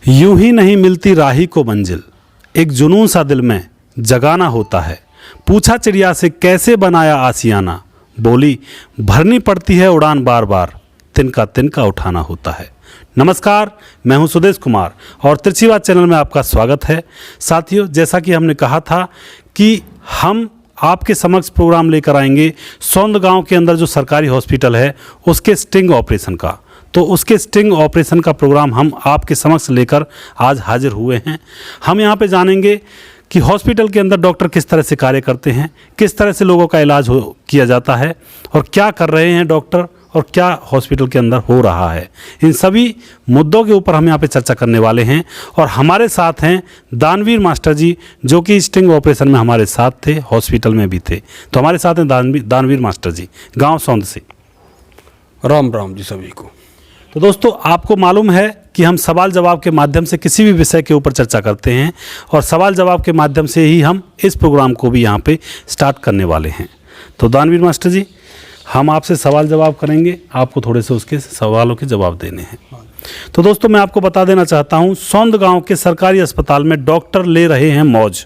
यूं ही नहीं मिलती राही को मंजिल, एक जुनून सा दिल में जगाना होता है। पूछा चिड़िया से कैसे बनाया आसियाना, बोली भरनी पड़ती है उड़ान बार बार, तिनका उठाना होता है। नमस्कार, मैं हूं सुदेश कुमार और तिरछीवाद चैनल में आपका स्वागत है। साथियों, जैसा कि हमने कहा था कि हम आपके समक्ष प्रोग्राम लेकर आएंगे सौंद गांव के अंदर जो सरकारी हॉस्पिटल है उसके स्टिंग ऑपरेशन का। तो उसके स्टिंग ऑपरेशन का प्रोग्राम हम आपके समक्ष लेकर आज हाजिर हुए हैं। हम यहाँ पे जानेंगे कि हॉस्पिटल के अंदर डॉक्टर किस तरह से कार्य करते हैं, किस तरह से लोगों का इलाज किया जाता है और क्या कर रहे हैं डॉक्टर और क्या हॉस्पिटल के अंदर हो रहा है। इन सभी मुद्दों के ऊपर हम यहाँ पे चर्चा करने वाले हैं और हमारे साथ हैं दानवीर मास्टर जी, जो कि स्टिंग ऑपरेशन में हमारे साथ थे, हॉस्पिटल में भी थे। तो हमारे साथ हैं दानवीर मास्टर जी, गांव सौंद से। राम राम जी सभी को। तो दोस्तों, आपको मालूम है कि हम सवाल जवाब के माध्यम से किसी भी विषय के ऊपर चर्चा करते हैं और सवाल जवाब के माध्यम से ही हम इस प्रोग्राम को भी यहाँ पे स्टार्ट करने वाले हैं। तो दानवीर मास्टर जी, हम आपसे सवाल जवाब करेंगे, आपको थोड़े से उसके सवालों के जवाब देने हैं। तो दोस्तों, मैं आपको बता देना चाहता हूं, सौंद गांव के सरकारी अस्पताल में डॉक्टर ले रहे हैं मौज।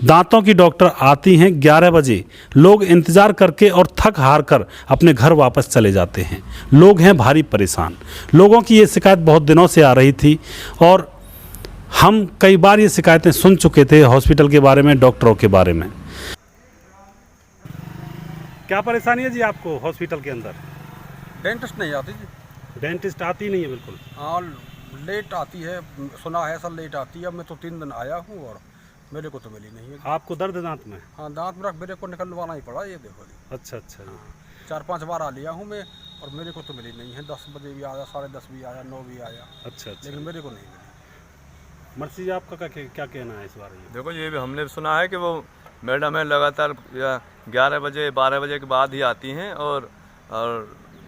दांतों की डॉक्टर आती हैं 11 बजे, लोग इंतजार करके और थक हार कर अपने घर वापस चले जाते हैं। लोग हैं भारी परेशान। लोगों की ये शिकायत बहुत दिनों से आ रही थी और हम कई बार ये शिकायतें सुन चुके थे हॉस्पिटल के बारे में, डॉक्टरों के बारे में। क्या परेशानी है जी आपको हॉस्पिटल के अंदर? डेंटिस्ट नहीं आती जी। डेंटिस्ट आती नहीं है बिल्कुल? हाँ, लेट आती है, सुना है सर लेट आती है। अब मैं तो 3 दिन आया हूँ और मेरे को तो मिली नहीं है। आपको दर्द है दांत में? हाँ, दांत मेरे को निकलवाना ही पड़ा, ये देखो जी। अच्छा अच्छा जी। 4-5 बार आ लिया हूँ मैं और मेरे को तो मिली नहीं है। 10 बजे भी आया, 10:30 भी आया, 9 भी आया। अच्छा अच्छा, लेकिन मेरे को नहीं मिली। मर्सी जी, आपका क्या कहना है इस बारे में? देखो, ये भी हमने सुना है कि वो मैडम है लगातार 11 बजे 12 बजे के बाद ही आती हैं और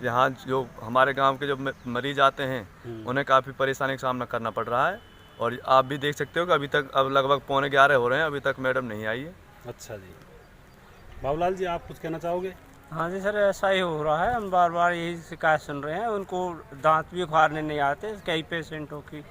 यहाँ जो हमारे गांव के जो मरीज आते हैं उन्हें काफ़ी परेशानी का सामना करना पड़ रहा है। और आप भी देख सकते हो कि अभी तक अब लगभग 11:45 हो रहे हैं, अभी तक मैडम नहीं आई है। अच्छा जी। बाबूलाल जी, आप कुछ कहना चाहोगे? हाँ जी सर, ऐसा ही हो रहा है। हम बार बार यही शिकायत सुन रहे हैं। उनको दांत भी उखाड़ने नहीं आते। कई पेशेंटों की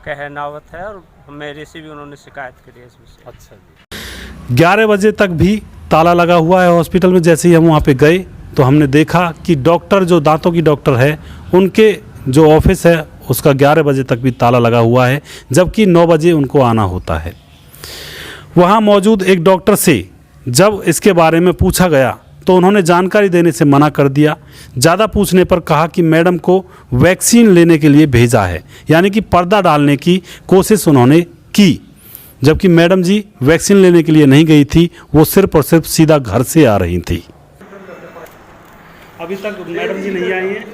कहनावत है और मेरे से भी उन्होंने शिकायत करी है इस विषय। अच्छा जी। 11 बजे तक भी ताला लगा हुआ है हॉस्पिटल में। जैसे ही हम वहाँ पे गए तो हमने देखा कि डॉक्टर, जो दांतों की डॉक्टर है, उनके जो ऑफिस है उसका 11 बजे तक भी ताला लगा हुआ है, जबकि 9 बजे उनको आना होता है। वहाँ मौजूद एक डॉक्टर से जब इसके बारे में पूछा गया तो उन्होंने जानकारी देने से मना कर दिया। ज़्यादा पूछने पर कहा कि मैडम को वैक्सीन लेने के लिए भेजा है, यानी कि पर्दा डालने की कोशिश उन्होंने की, जबकि मैडम जी वैक्सीन लेने के लिए नहीं गई थी, वो सिर्फ और सिर्फ सीधा घर से आ रही थी। अभी तक मैडम जी नहीं आई हैं।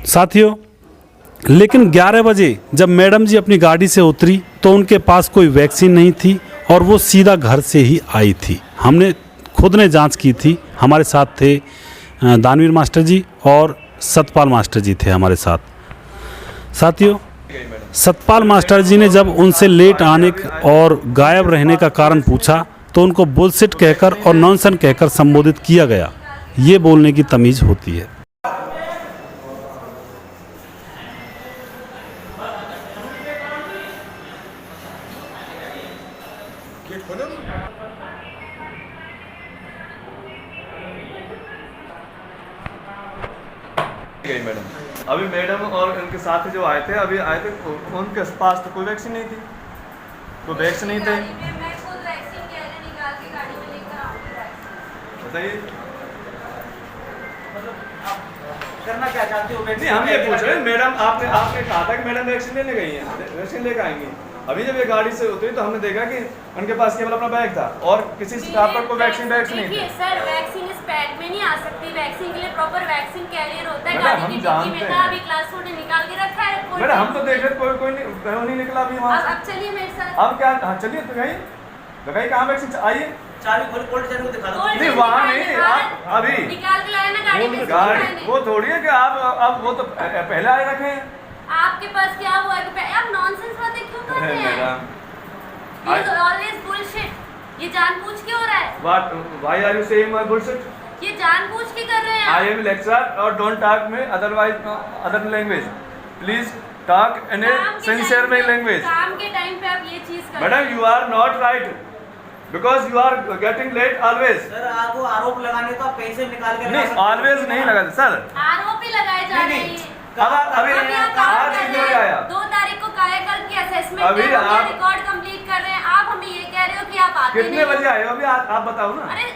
साथियों, लेकिन 11 बजे जब मैडम जी अपनी गाड़ी से उतरी तो उनके पास कोई वैक्सीन नहीं थी और वो सीधा घर से ही आई थी। हमने खुद ने जांच की थी। हमारे साथ थे दानवीर मास्टर जी और सतपाल मास्टर जी थे हमारे साथ। साथियों, सतपाल मास्टर जी ने जब उनसे लेट आने और गायब रहने का कारण पूछा तो उनको बुलशिट कहकर और नॉनसेंस कहकर संबोधित किया गया। ये बोलने की तमीज़ होती है। गई मैडम, अभी मैडम और उनके साथी जो आए थे, अभी आए थे, उनके पास तो कोई वैक्सीन नहीं थी, कोई वैक्सीन नहीं थे। बताइए, करना क्या चाहते हो? नहीं, हम ये पूछ रहे हैं, मैडम आपने कहा था कि मैडम वैक्सीन लेने गई हैं, वैक्सीन लेकर आएंगी। अभी जब ये गाड़ी से उतरी तो हमने देखा कि उनके पास केवल अपना बैग था और किसी स्टाफ पर कोई वैक्सीन नहीं थी। सर, वैक्सीन इस पैड में नहीं आ सकती। वैक्सीन के लिए प्रॉपर वैक्सीन कैरियर होता है। मैडम, गाड़ी हम की जानते डिक्की में हैं। था, अभी क्लास 4 ने निकाल के रखा है। मैडम, हम तो देख रहे कोई नहीं निकला अभी वहाँ से। अब चलिए मेरे साथ। अब क्या? हाँ, चलिए तो गई लगाई, कहाँ वैक्सीन? आइए, चाबी खोल कोल्ड चैन को दिखा दो। नहीं वहाँ नहीं, आप अभी निकाल के लाए ना गाड़ी में से। गाड़ी वो थोड़ी है कि आप अब वो तो पहले आए रखे हैं। आपके पास क्या हुआ है कि आप नॉनसेंस बातें क्यों कर रहे हैं? Madam, This is always bullshit. ये जानबूझ के हो रहा है। What? Why are you saying my bullshit? ये जानबूझ के कर रहे हैं आप। आई एम लेक्चरर और डोंट टॉक में otherwise other language, please talk in a calm के सिंसियर टाइम पे- लैंग्वेज। काम के टाइम पे आप ये चीज कर रहे madam you are not right because you are getting late always. Sir आपको आरोप लगाने तो आप पैसे निकाल के नहीं ऑलवेज नहीं लगाते सर। हैं। आरोप ही लगाए जा रहे नहीं, हैं। अब अभी हम यहाँ काम आज कर कितने रहे बजे हैं। आया? 2 तारीख को कायाकल्प की असेसमेंट अभी है, हम आप- रिकॉर्ड कंप्लीट कर रहे हैं। आप हमें ये कह रहे हो कि आप आते कितने नहीं बजे आए हो अभी आप बताओ ना। अरे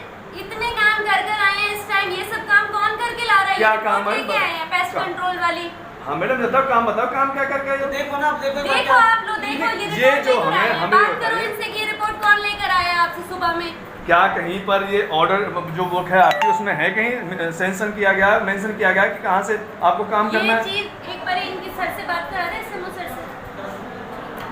इतने काम कर कर आए हैं इस टाइम, ये सब काम कौन करके ला रहा है? क्या ये काम रिपोर्ट है? लेके आए हैं पेस्ट क्या? कंट्रोल वाली। हाँ मैडम बताओ काम बताओ, काम क्या करके आए हो? देखो ना, आप देखो देखो आप लोग, देखो ये ये रिपोर्ट जो लेकर आए हैं। हमें बात करो बताइए। इनसे कि ये रिपोर्ट कौन लेकर आया है आपसे सुबह में। क्या कहीं पर ये ऑर्डर जो बुक है आपकी उसमें है कहीं सेंशन किया गया, मेंशन किया गया कि कहाँ से आपको काम करना ये है? चीज एक बार इनके सर से बात करा दे, समो सर से।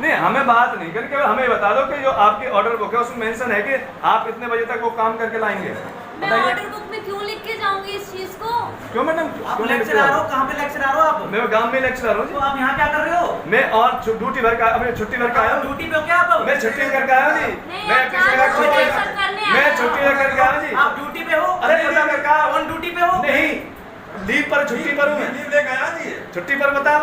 नहीं हमें बात नहीं करके केवल हमें बता दो कि जो आपकी ऑर्डर बुक है उसमें मेंशन है कि आप इतने बजे तक वो काम करके लाएंगे। मैं बताइए ऑर्डर बुक में क्यों लिख के जाऊंगी इस चीज को? क्यों मैडम? आप क्यों लेक्चरर हो, कहाँ पे लेक्चरर हो आप? मैं गांव में लेक्चरर हूँ तो जी। आप यहाँ क्या कर रहे हो? मैं और ड्यूटी भर का अभी छुट्टी भर का आया हूँ। ड्यूटी पे हो क्या आप? मैं छुट्टी करके आया हूँ जी। नहीं, मैं आप किसी का जानबूझ के छुट्टी सब करने आए मैं हो। छुट्टी करके आया हूँ जी। आप ड्यूटी पे हो? अरे पता मैं कहा ऑन ड्यूटी पे हो? नहीं लीव पर छुट्टी पर हूँ मैं। लीव लेके आया जी, छुट्टी पर बता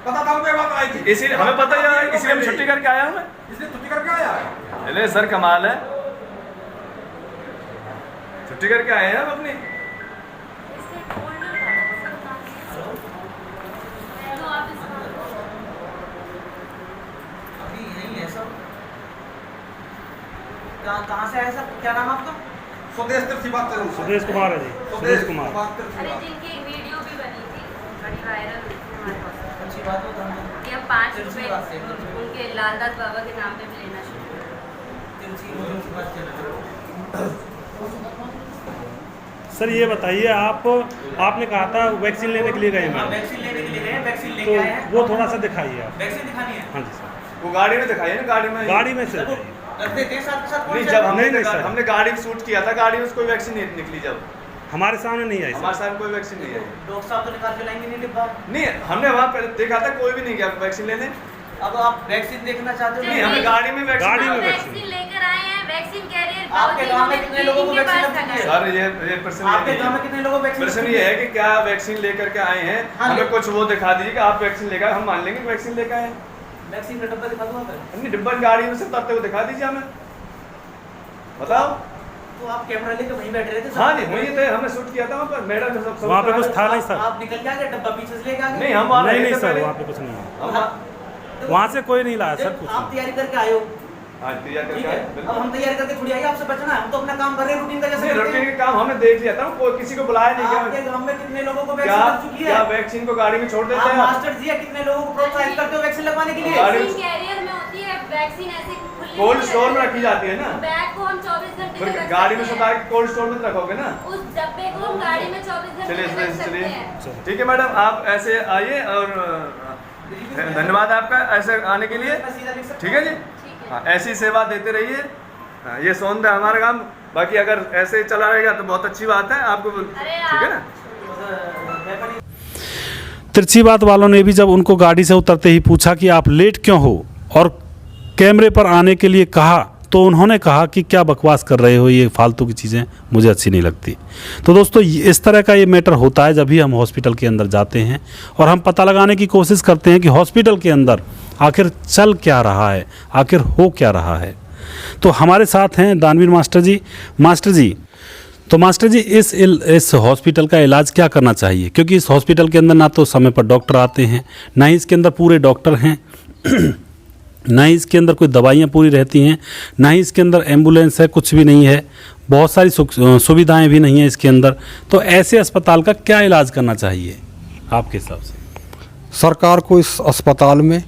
पता था मुझे बात आई थी, इसीलिए हमें पता ही है इसलिए मैं छुट्टी करके आया हूँ मैं। इसलिए छुट्टी करके आया है। अरे सर कमाल है, छुट्टी करके आए हैं हम अपनी। इससे फोल्डर था सब काम। लो आप इसको। अभी यही है सब। कहाँ से आए सर? क्या नाम आपका? स्वदेश तीर्थ बात करूँ सुरेश कुमार है जी, सुरेश कुमार। अरे जिनकी एक वीडियो भी बनी थी बड़ी वायरल हुई थी हमारे पास अच्छी बात हो तो कि हम 5 चल, रुपए बात है। उनके लालदास बाबा के नाम पे भी लेना शुरू कर। सर ये बताइए आपने कहा था वैक्सीन लेने के लिए गए हाँ, मैडम, वैक्सीन लेने के लिए गए हैं, वैक्सीन तो लेके आए हैं। वो थोड़ा सा दिखाइए आप। वैक्सीन दिखानी है? हाँ जी सर, वो गाड़ी में दिखाइए ना, गाड़ी में गाड़ी में से सर, वो दिखाइए। रखते थे साथ के साथ कौन नहीं से? जब हमने नहीं, सर। हमने गाड़ी में शूट किया था, गाड़ी में कोई वैक्सीन नहीं निकली। जब हमारे सामने नहीं आई हमारे सर। साथ कोई वैक्सीन नहीं आई। डॉक्टर साहब तो निकाल के लाएंगे नहीं डिब्बा। नहीं हमने वहाँ पहले देखा था कोई भी नहीं गया वैक्सीन लेने। अब आप वैक्सीन देखना चाहते हो? नहीं हमें गाड़ी में गाड़ी वैक्सीन में हम वैक्सीन। वैक्सीन लेकर आए हैं, वैक्सीन कैरियर आपके गांव में कितने लोगों को वैक्सीन लग चुकी है? सर ये प्रश्न आपके ये गांव में नहीं है। कितने लोगों को वैक्सीन प्रश्न लग ये चुकी है कि क्या वैक्सीन लेकर के आए हैं, हाँ, हमें ले- कुछ वो दिखा दीजिए कि आप वैक्सीन लेकर, हम मान लेंगे कि वैक्सीन लेकर आए हैं। वैक्सीन का डब्बा दिखा दूँ आप? नहीं डिब्बा गाड़ी में से तब तक दिखा दीजिए हमें, बताओ। तो आप कैमरा लेके वहीं बैठे रहे थे? हाँ जी वही थे, हमने शूट किया था वहाँ पर, मैडम सब वहाँ पे कुछ था नहीं सर। आप निकल के आ गए, डब्बा पीछे से लेके आ गए? नहीं हम वहाँ नहीं रहे नहीं थे सर, पहले। वहाँ पे कुछ नहीं है, हम वहाँ- तो वहाँ से कोई नहीं लाया सर कुछ आप नहीं। तैयारी करके आए हो, हाँ तैयार ठीक करके है? आए, अब बिल्कुल। हम तैयारी करके थोड़ी आए, आपसे बचना है। हम तो अपना काम कर रहे हैं रूटीन का जैसे नहीं करते रूटीन हैं। के काम हमने देख लिया था, कोई किसी को बुलाया नहीं आपके क्या? गांव में कितने लोगों को क्या वैक्सीन लग चुकी है? क्या वैक्सीन को गाड़ी में छोड़ देते आप हैं? मास्टर जी है, कितने लोगों को प्रोत्साहित करते हो वैक्सीन लगवाने के लिए? गाड़ी- वैक्सीन कैरियर में होती है वैक्सीन, ऐसे खुली कोल्ड नहीं स्टोर में रहती। रखी जाती है ना, बैग को हम 24 घंटे फिर तक रख गाड़ी में सकते से उतार हैं। के कोल्ड स्टोर में रखोगे ना। उस डब्बे को हम गाड़ी में 24 घंटे चलिए तक रख चलिए सकते चलिए हैं। ठीक है मैडम, आप ऐसे आइए और धन्यवाद आपका ऐसे आने के लिए। सीधा लिख सकते ठीक है जी, ठीक है। हाँ ऐसी सेवा देते रहिए। हाँ, ये सौंद है हमारा काम, बाकी अगर ऐसे ही चला रहेगा तो बहुत अच्छी बात है आपको, ठीक है ना। हो। तिरछी बात वालों ने भी जब उनको गाड़ी से उतरते ही पूछा कि आप लेट क्यों हो और कैमरे पर आने के लिए कहा, तो उन्होंने कहा कि क्या बकवास कर रहे हो, ये फालतू की चीज़ें मुझे अच्छी नहीं लगती। तो दोस्तों इस तरह का ये मैटर होता है जब भी हम हॉस्पिटल के अंदर जाते हैं और हम पता लगाने की कोशिश करते हैं कि हॉस्पिटल के अंदर आखिर चल क्या रहा है, आखिर हो क्या रहा है। तो हमारे साथ हैं दानवीर मास्टर जी। मास्टर जी, तो मास्टर जी इस हॉस्पिटल का इलाज क्या करना चाहिए, क्योंकि इस हॉस्पिटल के अंदर ना तो समय पर डॉक्टर आते हैं, ना ही इसके अंदर पूरे डॉक्टर हैं ना ही इसके अंदर कोई दवाइयाँ पूरी रहती हैं, ना ही इसके अंदर एम्बुलेंस है, कुछ भी नहीं है, बहुत सारी सुविधाएं भी नहीं है इसके अंदर। तो ऐसे अस्पताल का क्या इलाज करना चाहिए आपके हिसाब से? सरकार को इस अस्पताल में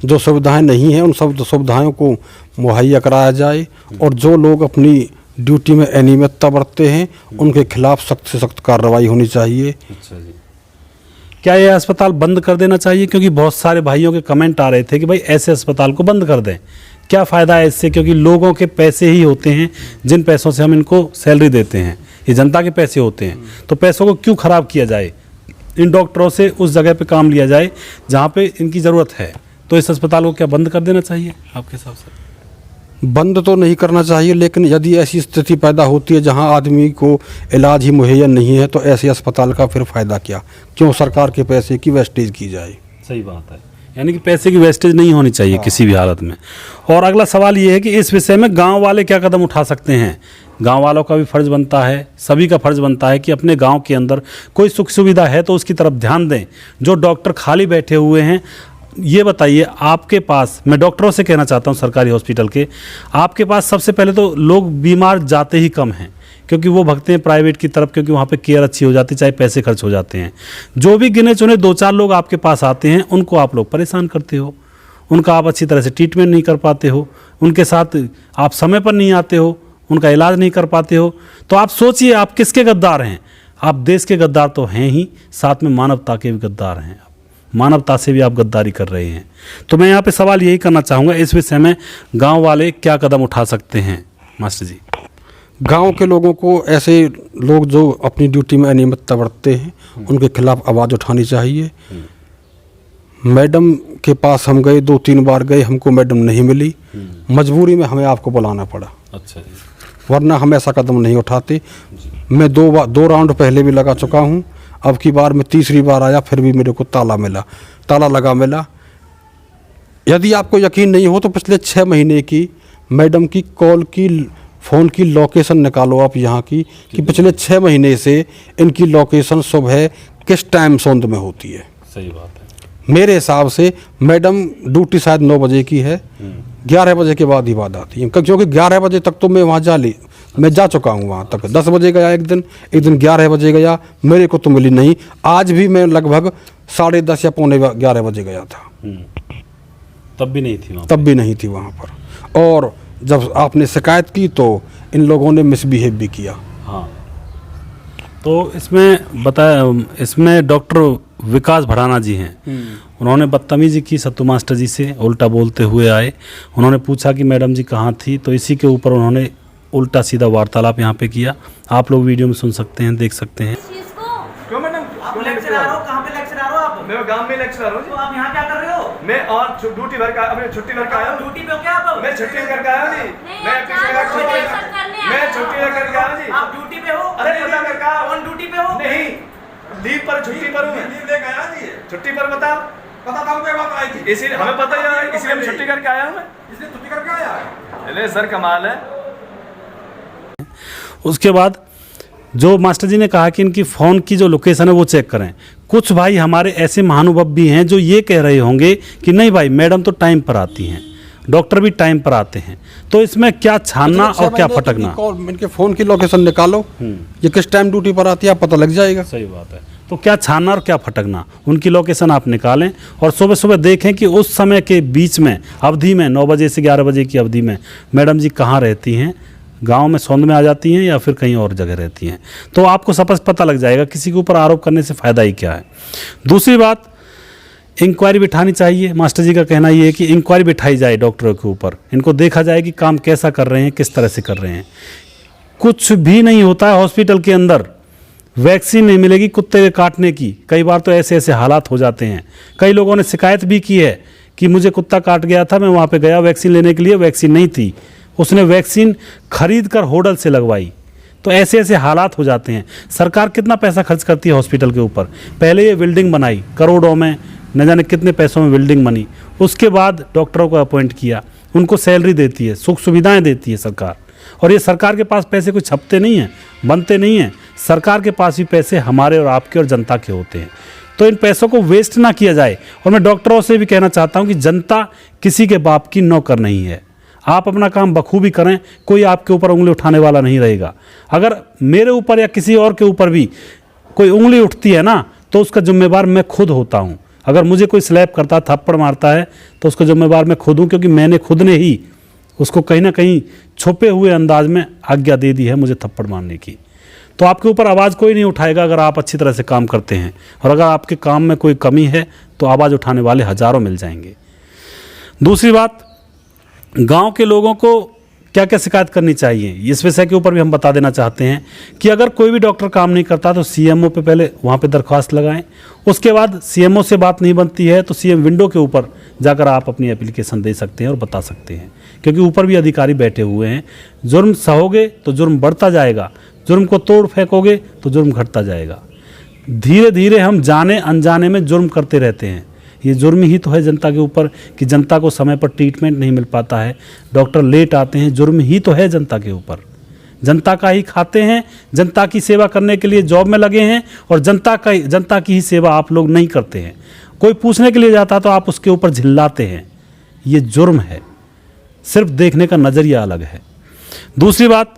जो सुविधाएं नहीं हैं उन सब सुविधाओं को मुहैया कराया जाए और जो लोग अपनी ड्यूटी में अनियमितता बरतते हैं उनके खिलाफ सख्त से सख्त कार्रवाई होनी चाहिए। अच्छा जी, क्या ये अस्पताल बंद कर देना चाहिए? क्योंकि बहुत सारे भाइयों के कमेंट आ रहे थे कि भाई ऐसे अस्पताल को बंद कर दें, क्या फ़ायदा है इससे, क्योंकि लोगों के पैसे ही होते हैं, जिन पैसों से हम इनको सैलरी देते हैं, ये जनता के पैसे होते हैं, तो पैसों को क्यों ख़राब किया जाए, इन डॉक्टरों से उस जगह पे काम लिया जाए जहाँ पे इनकी ज़रूरत है। तो इस अस्पताल को क्या बंद कर देना चाहिए आपके हिसाब से? बंद तो नहीं करना चाहिए, लेकिन यदि ऐसी स्थिति पैदा होती है जहां आदमी को इलाज ही मुहैया नहीं है तो ऐसे अस्पताल का फिर फ़ायदा क्या? क्यों सरकार के पैसे की वेस्टेज की जाए? सही बात है, यानी कि पैसे की वेस्टेज नहीं होनी चाहिए किसी भी हालत में। और अगला सवाल ये है कि इस विषय में गांव वाले क्या कदम उठा सकते हैं? गांव वालों का भी फर्ज बनता है, सभी का फर्ज बनता है कि अपने गांव के अंदर कोई सुख सुविधा है तो उसकी तरफ ध्यान दें। जो डॉक्टर खाली बैठे हुए हैं, ये बताइए आपके पास, मैं डॉक्टरों से कहना चाहता हूँ सरकारी हॉस्पिटल के, आपके पास सबसे पहले तो लोग बीमार जाते ही कम हैं, क्योंकि वो भगते हैं प्राइवेट की तरफ, क्योंकि वहाँ पे केयर अच्छी हो जाती है, चाहे पैसे खर्च हो जाते हैं। जो भी गिने चुने 2-4 लोग आपके पास आते हैं, उनको आप लोग परेशान करते हो, उनका आप अच्छी तरह से ट्रीटमेंट नहीं कर पाते हो, उनके साथ आप समय पर नहीं आते हो, उनका इलाज नहीं कर पाते हो। तो आप सोचिए आप किसके गद्दार हैं? आप देश के गद्दार तो हैं ही, साथ में मानवता के भी गद्दार हैं। मानवता से भी आप गद्दारी कर रहे हैं। तो मैं यहाँ पे सवाल यही करना चाहूँगा, इस विषय में गांव वाले क्या कदम उठा सकते हैं मास्टर जी? गांव के लोगों को, ऐसे लोग जो अपनी ड्यूटी में अनियमितता बरतते हैं, उनके खिलाफ आवाज़ उठानी चाहिए। मैडम के पास हम गए, 2-3 बार गए, हमको मैडम नहीं मिली, मजबूरी में हमें आपको बुलाना पड़ा, अच्छा जी। वरना हम ऐसा कदम नहीं उठाते। मैं 2 राउंड पहले भी लगा चुका हूँ, अब की बार मैं तीसरी बार आया, फिर भी मेरे को ताला लगा मिला। यदि आपको यकीन नहीं हो तो पिछले 6 महीने की मैडम की कॉल की, फ़ोन की लोकेशन निकालो आप यहाँ की, कि पिछले 6 महीने से इनकी लोकेशन सुबह किस टाइम सौंद में होती है। सही बात है। मेरे हिसाब से मैडम ड्यूटी शायद 9 बजे की है, 11 बजे के बाद ही बाद आती है, क्योंकि 11 बजे तक तो मैं वहाँ मैं जा चुका हूँ वहाँ तक। 10 बजे गया एक दिन 11 बजे गया, मेरे को तो मिली नहीं। आज भी मैं लगभग 10:30 या 11 बजे गया था, तब भी नहीं थी वहाँ? तब भी नहीं थी वहाँ पर। और जब आपने शिकायत की तो इन लोगों ने मिसबिहेव भी किया। हाँ, तो इसमें डॉक्टर विकास भड़ाना जी हैं, उन्होंने बदतमीजी की सत्तू मास्टर जी से, उल्टा बोलते हुए आए। उन्होंने पूछा कि मैडम जी कहाँ थी, तो इसी के ऊपर उन्होंने उल्टा सीधा वार्तालाप यहाँ पे किया। आप लोग वीडियो में सुन सकते हैं, देख सकते हैं। इस चीज को क्यों मैडम? आप लेक्चरर हो, कहाँ पे लेक्चरर हो आप? मैं गांव में लेक्चरर हूँ। तो आप यहाँ क्या कर रहे हो? मैं और ड्यूटी भर का, अभी छुट्टी भर का आया हूँ। ड्यूटी पे हो क्या आप? मैं छुट्टी करके आया हूँ जी। नहीं, मैं आप किसी जान का बूझ के सब करने आए मैं हो। छुट्टी करके आया हूँ जी। आप ड्यूटी पे हो? अरे पता कर का ऑन ड्यूटी पे हो? नहीं, लीव पर, छुट्टी पर हूँ मैं। लीव लेके आया जी, छुट्टी पर बता, पता था हमको ये बात आई थी, इसीलिए हमें पता ही है, इसलिए मैं छुट्टी करके आया हूँ मैं। इसलिए छुट्टी करके आया है। चले सर, कमाल है। उसके बाद जो मास्टर जी ने कहा कि इनकी फ़ोन की जो लोकेशन है वो चेक करें। कुछ भाई हमारे ऐसे महानुभव भी हैं जो ये कह रहे होंगे कि नहीं भाई, मैडम तो टाइम पर आती हैं, डॉक्टर भी टाइम पर आते हैं। तो इसमें क्या छानना और क्या फटकना? इनके फ़ोन की लोकेशन निकालो, ये किस टाइम ड्यूटी पर आती है, आप पता लग जाएगा। सही बात है। तो क्या छानना और क्या फटकना, उनकी लोकेशन आप निकालें और सुबह सुबह देखें कि उस समय के बीच में, अवधि में, 9 बजे से 11 बजे की अवधि में मैडम जी कहाँ रहती हैं, गांव में सौंद में आ जाती हैं या फिर कहीं और जगह रहती हैं। तो आपको स्पष्ट पता लग जाएगा, किसी के ऊपर आरोप करने से फ़ायदा ही क्या है। दूसरी बात, इंक्वायरी बिठानी चाहिए। मास्टर जी का कहना ये है कि इंक्वायरी बिठाई जाए डॉक्टरों के ऊपर, इनको देखा जाए कि काम कैसा कर रहे हैं, किस तरह से कर रहे हैं। कुछ भी नहीं होता है हॉस्पिटल के अंदर, वैक्सीन नहीं मिलेगी कुत्ते के काटने की। कई बार तो ऐसे ऐसे हालात हो जाते हैं। कई लोगों ने शिकायत भी की है कि मुझे कुत्ता काट गया था, मैं वहाँ पे गया वैक्सीन लेने के लिए, वैक्सीन नहीं थी, उसने वैक्सीन खरीद कर होटल से लगवाई। तो ऐसे ऐसे हालात हो जाते हैं। सरकार कितना पैसा खर्च करती है हॉस्पिटल के ऊपर। पहले ये बिल्डिंग बनाई करोड़ों में, न जाने कितने पैसों में बिल्डिंग बनी, उसके बाद डॉक्टरों को अपॉइंट किया, उनको सैलरी देती है, सुख सुविधाएँ देती है सरकार। और ये सरकार के पास पैसे कुछ छपते नहीं हैं, बनते नहीं हैं। सरकार के पास भी पैसे हमारे और आपके और जनता के होते हैं। तो इन पैसों को वेस्ट ना किया जाए। और मैं डॉक्टरों से भी कहना चाहता हूं कि जनता किसी के बाप की नौकर नहीं है। आप अपना काम बखूबी करें, कोई आपके ऊपर उंगली उठाने वाला नहीं रहेगा। अगर मेरे ऊपर या किसी और के ऊपर भी कोई उंगली उठती है ना, तो उसका जिम्मेवार मैं खुद होता हूँ। अगर मुझे कोई स्लैप करता, थप्पड़ मारता है, तो उसका जिम्मेवार मैं खुद हूँ, क्योंकि मैंने खुद ने ही उसको कहीं ना कहीं छुपे हुए अंदाज में आज्ञा दे दी है मुझे थप्पड़ मारने की। तो आपके ऊपर आवाज़ कोई नहीं उठाएगा अगर आप अच्छी तरह से काम करते हैं। और अगर आपके काम में कोई कमी है तो आवाज़ उठाने वाले हज़ारों मिल जाएंगे। दूसरी बात, गांव के लोगों को क्या क्या शिकायत करनी चाहिए, इस विषय के ऊपर भी हम बता देना चाहते हैं कि अगर कोई भी डॉक्टर काम नहीं करता तो सीएमओ पे पहले वहाँ पे दरख्वास्त लगाएं। उसके बाद सीएमओ से बात नहीं बनती है तो सीएम विंडो के ऊपर जाकर आप अपनी एप्लीकेशन दे सकते हैं और बता सकते हैं क्योंकि ऊपर भी अधिकारी बैठे हुए हैं। जुर्म सहोगे तो जुर्म बढ़ता जाएगा, जुर्म को तोड़ फेंकोगे तो जुर्म घटता जाएगा। धीरे धीरे हम जाने अनजाने में जुर्म करते रहते हैं। ये जुर्म ही तो है जनता के ऊपर कि जनता को समय पर ट्रीटमेंट नहीं मिल पाता है, डॉक्टर लेट आते हैं, जुर्म ही तो है जनता के ऊपर। जनता का ही खाते हैं, जनता की सेवा करने के लिए जॉब में लगे हैं और जनता की ही सेवा आप लोग नहीं करते हैं। कोई पूछने के लिए जाता तो आप उसके ऊपर झिल्लाते हैं। ये जुर्म है, सिर्फ देखने का नज़रिया अलग है। दूसरी बात,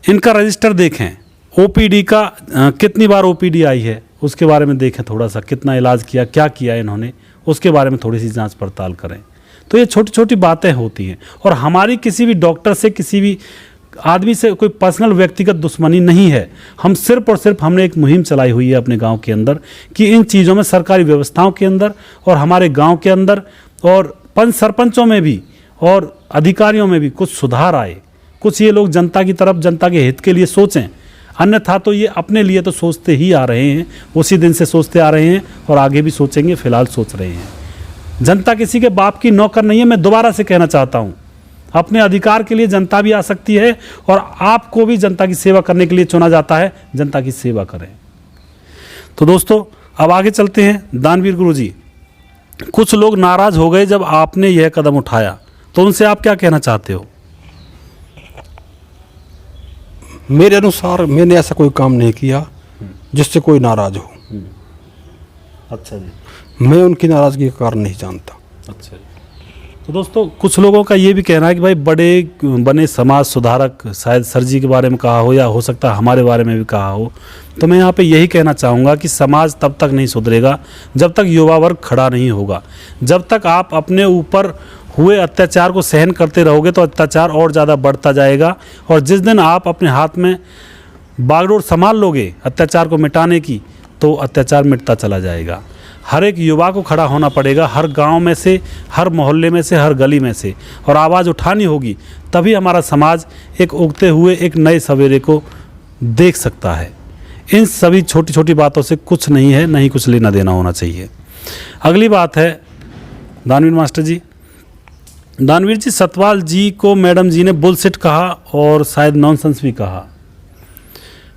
इनका रजिस्टर देखें, ओपीडी का कितनी बार ओपीडी आई है उसके बारे में देखें, थोड़ा सा कितना इलाज किया, क्या किया इन्होंने, उसके बारे में थोड़ी सी जांच पड़ताल करें। तो ये छोटी छोटी बातें होती हैं और हमारी किसी भी डॉक्टर से, किसी भी आदमी से कोई पर्सनल व्यक्तिगत दुश्मनी नहीं है। हम सिर्फ और सिर्फ हमने एक मुहिम चलाई हुई है अपने गांव के अंदर कि इन चीज़ों में, सरकारी व्यवस्थाओं के अंदर और हमारे गांव के अंदर और पंच सरपंचों में भी और अधिकारियों में भी कुछ सुधार आए। कुछ ये लोग जनता की तरफ, जनता के हित के लिए सोचें, अन्यथा तो ये अपने लिए तो सोचते ही आ रहे हैं, उसी दिन से सोचते आ रहे हैं और आगे भी सोचेंगे, फिलहाल सोच रहे हैं। जनता किसी के बाप की नौकर नहीं है। मैं दोबारा से कहना चाहता हूँ, अपने अधिकार के लिए जनता भी आ सकती है और आपको भी जनता की सेवा करने के लिए चुना जाता है। जनता की सेवा करें। तो दोस्तों अब आगे चलते हैं। दानवीर गुरुजी, कुछ लोग नाराज हो गए जब आपने यह कदम उठाया, तो उनसे आप क्या कहना चाहते हो? मेरे अनुसार मैंने ऐसा कोई काम नहीं किया जिससे कोई नाराज हो। अच्छा जी। मैं उनकी नाराज़गी का कारण नहीं जानता। अच्छा जी। तो दोस्तों कुछ लोगों का ये भी कहना है कि भाई बड़े बने समाज सुधारक, शायद सर जी के बारे में कहा हो या हो सकता है हमारे बारे में भी कहा हो, तो मैं यहाँ पे यही कहना चाहूँगा कि समाज तब तक नहीं सुधरेगा जब तक युवा वर्ग खड़ा नहीं होगा। जब तक आप अपने ऊपर हुए अत्याचार को सहन करते रहोगे तो अत्याचार और ज़्यादा बढ़ता जाएगा और जिस दिन आप अपने हाथ में बागडोर संभाल लोगे अत्याचार को मिटाने की, तो अत्याचार मिटता चला जाएगा। हर एक युवा को खड़ा होना पड़ेगा, हर गांव में से, हर मोहल्ले में से, हर गली में से, और आवाज़ उठानी होगी। तभी हमारा समाज एक उगते हुए एक नए सवेरे को देख सकता है। इन सभी छोटी छोटी बातों से कुछ नहीं है, नहीं कुछ लेना देना होना चाहिए। अगली बात है दानवीर मास्टर जी। दानवीर जी, सतपाल जी को मैडम जी ने बुलशिट कहा और शायद नॉनसेंस भी कहा।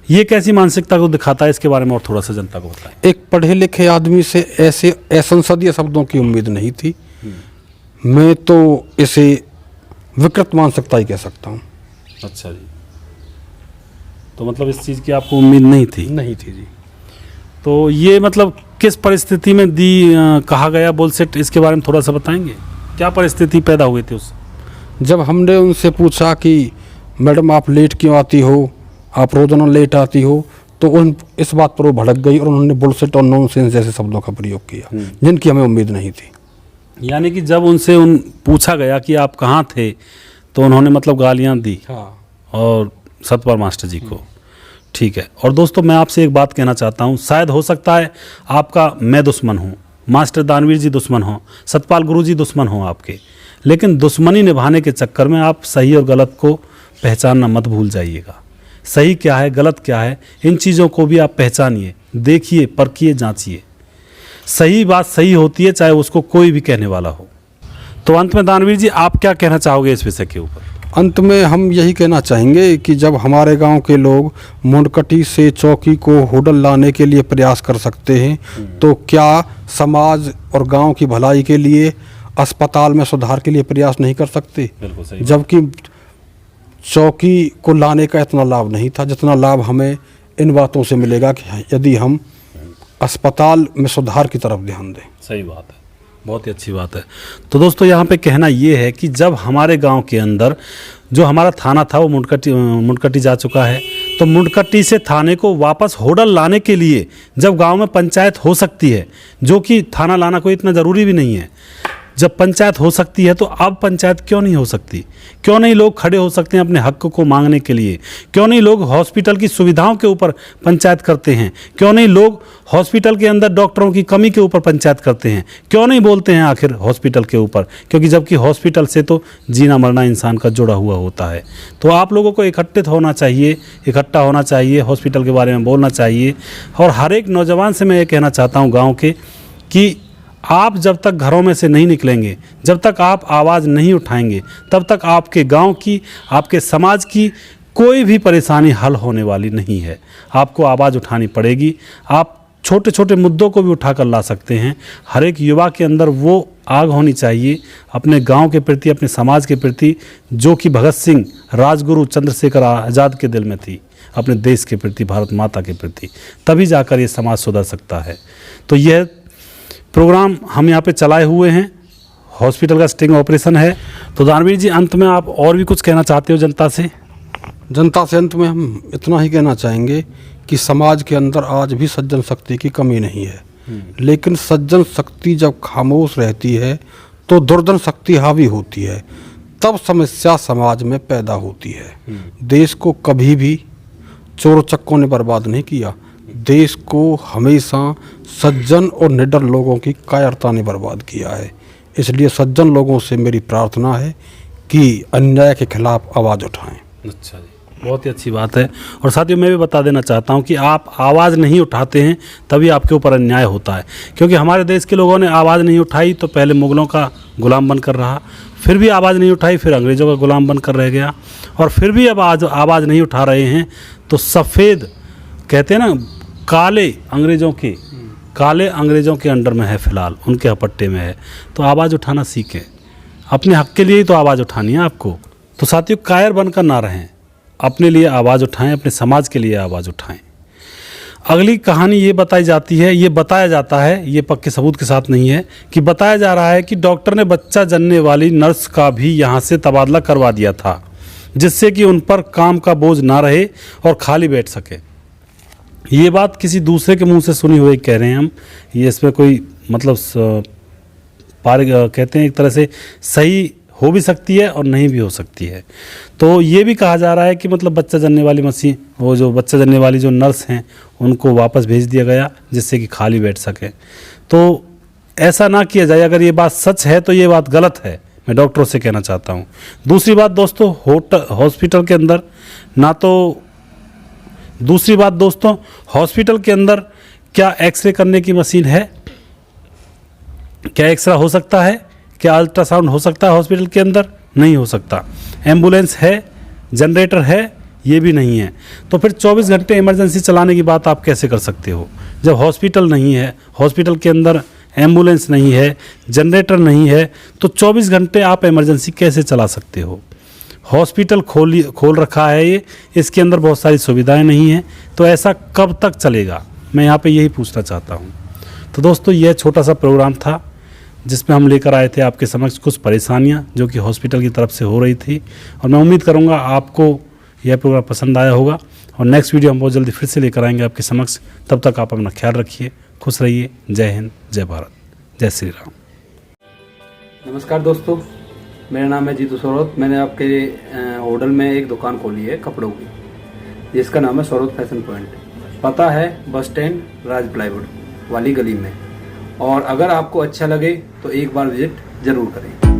ये कैसी मानसिकता को दिखाता है, इसके बारे में और थोड़ा सा जनता को बताएं। एक पढ़े लिखे आदमी से ऐसे असंसदीय शब्दों की उम्मीद नहीं थी। मैं तो इसे विकृत मानसिकता ही कह सकता हूँ। अच्छा जी। तो मतलब इस चीज़ की आपको उम्मीद नहीं थी? नहीं थी जी। तो ये मतलब किस परिस्थिति में कहा गया बुलशिट, इसके बारे में थोड़ा सा बताएंगे? क्या परिस्थिति पैदा हुई थी उस? जब हमने उनसे पूछा कि मैडम आप लेट क्यों आती हो, आप रोजाना लेट आती हो, तो इस बात पर वो भड़क गई और उन्होंने बुलशिट और नॉनसेंस जैसे शब्दों का प्रयोग किया जिनकी हमें उम्मीद नहीं थी। यानी कि जब उनसे पूछा गया कि आप कहाँ थे, तो उन्होंने मतलब गालियाँ दी। हाँ। और सतपाल मास्टर जी को। ठीक है। और दोस्तों मैं आपसे एक बात कहना चाहता हूँ, शायद हो सकता है आपका मैं दुश्मन हूँ, मास्टर दानवीर जी दुश्मन हो, सतपाल गुरु जी दुश्मन हो आपके, लेकिन दुश्मनी निभाने के चक्कर में आप सही और गलत को पहचानना मत भूल जाइएगा। सही क्या है, गलत क्या है, इन चीज़ों को भी आप पहचानिए, देखिए, परखिए, जांचिए। सही बात सही होती है, चाहे उसको कोई भी कहने वाला हो। तो अंत में दानवीर जी आप क्या कहना चाहोगे इस विषय के ऊपर? अंत में हम यही कहना चाहेंगे कि जब हमारे गांव के लोग मुंडकटी से चौकी को होडल लाने के लिए प्रयास कर सकते हैं, तो क्या समाज और गांव की भलाई के लिए अस्पताल में सुधार के लिए प्रयास नहीं कर सकते? बिल्कुल सही। जबकि चौकी को लाने का इतना लाभ नहीं था जितना लाभ हमें इन बातों से मिलेगा कि यदि हम अस्पताल में सुधार की तरफ ध्यान दें। सही बात है, बहुत ही अच्छी बात है। तो दोस्तों यहाँ पे कहना ये है कि जब हमारे गांव के अंदर जो हमारा थाना था वो मुंडकटी जा चुका है, तो मुंडकटी से थाने को वापस होडल लाने के लिए जब गांव में पंचायत हो सकती है, जो कि थाना लाना कोई इतना ज़रूरी भी नहीं है, जब पंचायत हो सकती है तो अब पंचायत क्यों नहीं हो सकती? क्यों नहीं लोग खड़े हो सकते हैं अपने हक को मांगने के लिए? क्यों नहीं लोग हॉस्पिटल की सुविधाओं के ऊपर पंचायत करते हैं? क्यों नहीं लोग हॉस्पिटल के अंदर डॉक्टरों की कमी के ऊपर पंचायत करते हैं? क्यों नहीं बोलते हैं आखिर हॉस्पिटल के ऊपर? क्योंकि जबकि हॉस्पिटल से तो जीना मरना इंसान का जुड़ा हुआ होता है। तो आप लोगों को इकट्ठित होना चाहिए, इकट्ठा होना चाहिए, हॉस्पिटल के बारे में बोलना चाहिए। और हर एक नौजवान से मैं ये कहना चाहता हूँ गाँव के कि आप जब तक घरों में से नहीं निकलेंगे, जब तक आप आवाज़ नहीं उठाएंगे, तब तक आपके गांव की, आपके समाज की कोई भी परेशानी हल होने वाली नहीं है। आपको आवाज़ उठानी पड़ेगी। आप छोटे छोटे मुद्दों को भी उठाकर ला सकते हैं। हर एक युवा के अंदर वो आग होनी चाहिए अपने गांव के प्रति, अपने समाज के प्रति, जो कि भगत सिंह, राजगुरु, चंद्रशेखर आज़ाद के दिल में थी, अपने देश के प्रति, भारत माता के प्रति। तभी जाकर ये समाज सुधर सकता है। तो यह प्रोग्राम हम यहाँ पे चलाए हुए हैं। हॉस्पिटल का स्टिंग ऑपरेशन है। तो दानवीर जी, अंत में आप और भी कुछ कहना चाहते हो जनता से? जनता से अंत में हम इतना ही कहना चाहेंगे कि समाज के अंदर आज भी सज्जन शक्ति की कमी नहीं है, लेकिन सज्जन शक्ति जब खामोश रहती है तो दुर्जन शक्ति हावी होती है, तब समस्या समाज में पैदा होती है। देश को कभी भी चोर चक्कों ने बर्बाद नहीं किया, देश को हमेशा सज्जन और निडर लोगों की कायरता ने बर्बाद किया है। इसलिए सज्जन लोगों से मेरी प्रार्थना है कि अन्याय के खिलाफ आवाज़ उठाएं। अच्छा जी, बहुत ही अच्छी बात है। और साथियों, मैं भी बता देना चाहता हूं कि आप आवाज़ नहीं उठाते हैं तभी आपके ऊपर अन्याय होता है। क्योंकि हमारे देश के लोगों ने आवाज़ नहीं उठाई तो पहले मुग़लों का गुलाम बनकर रहा, फिर भी आवाज़ नहीं उठाई, फिर अंग्रेज़ों का गुलाम बनकर रह गया, और फिर भी अब आज आवाज़ नहीं उठा रहे हैं तो सफ़ेद, कहते हैं ना, काले अंग्रेज़ों के अंडर में है, फ़िलहाल उनके हपट्टे में है। तो आवाज़ उठाना सीखें। अपने हक़ के लिए ही तो आवाज़ उठानी है आपको। तो साथियों, कायर बनकर ना रहें, अपने लिए आवाज़ उठाएं, अपने समाज के लिए आवाज़ उठाएं। अगली कहानी ये बताई जाती है, ये बताया जाता है, ये पक्के सबूत के साथ नहीं है, कि बताया जा रहा है कि डॉक्टर ने बच्चा जनने वाली नर्स का भी यहाँ से तबादला करवा दिया था, जिससे कि उन पर काम का बोझ ना रहे और खाली बैठ सके। ये बात किसी दूसरे के मुंह से सुनी हुई कह रहे हैं हम। ये इसमें कोई मतलब कहते हैं एक तरह से सही हो भी सकती है और नहीं भी हो सकती है। तो ये भी कहा जा रहा है कि मतलब बच्चा जनने वाली मशीन, वो जो बच्चा जनने वाली जो नर्स हैं, उनको वापस भेज दिया गया जिससे कि खाली बैठ सके। तो ऐसा ना किया जाए। अगर ये बात सच है तो ये बात गलत है, मैं डॉक्टरों से कहना चाहता हूँ। दूसरी बात दोस्तों, हॉस्पिटल के अंदर हॉस्पिटल के अंदर क्या एक्सरे करने की मशीन है? क्या एक्सरे हो सकता है? क्या अल्ट्रासाउंड हो सकता है हॉस्पिटल के अंदर? नहीं हो सकता। एम्बुलेंस है? जनरेटर है? ये भी नहीं है। तो फिर 24 घंटे इमरजेंसी चलाने की बात आप कैसे कर सकते हो? जब हॉस्पिटल नहीं है, हॉस्पिटल के अंदर एम्बुलेंस नहीं है, जनरेटर नहीं है, तो 24 घंटे आप इमरजेंसी कैसे चला सकते हो? हॉस्पिटल खोल रखा है ये, इसके अंदर बहुत सारी सुविधाएं नहीं हैं, तो ऐसा कब तक चलेगा? मैं यहाँ पे यही पूछना चाहता हूँ। तो दोस्तों, यह छोटा सा प्रोग्राम था जिसमें हम लेकर आए थे आपके समक्ष कुछ परेशानियाँ जो कि हॉस्पिटल की तरफ से हो रही थी, और मैं उम्मीद करूँगा आपको यह प्रोग्राम पसंद आया होगा। और नेक्स्ट वीडियो हम बहुत जल्दी फिर से लेकर आएंगे आपके समक्ष। तब तक आप अपना ख्याल रखिए, खुश रहिए। जय हिंद, जय भारत, जय श्री राम। नमस्कार दोस्तों, मेरा नाम है जीतू सौरभ। मैंने आपके होटल में एक दुकान खोली है कपड़ों की, जिसका नाम है सौरभ फैशन पॉइंट। पता है बस स्टैंड राज प्लाईवुड वाली गली में। और अगर आपको अच्छा लगे तो एक बार विजिट ज़रूर करें।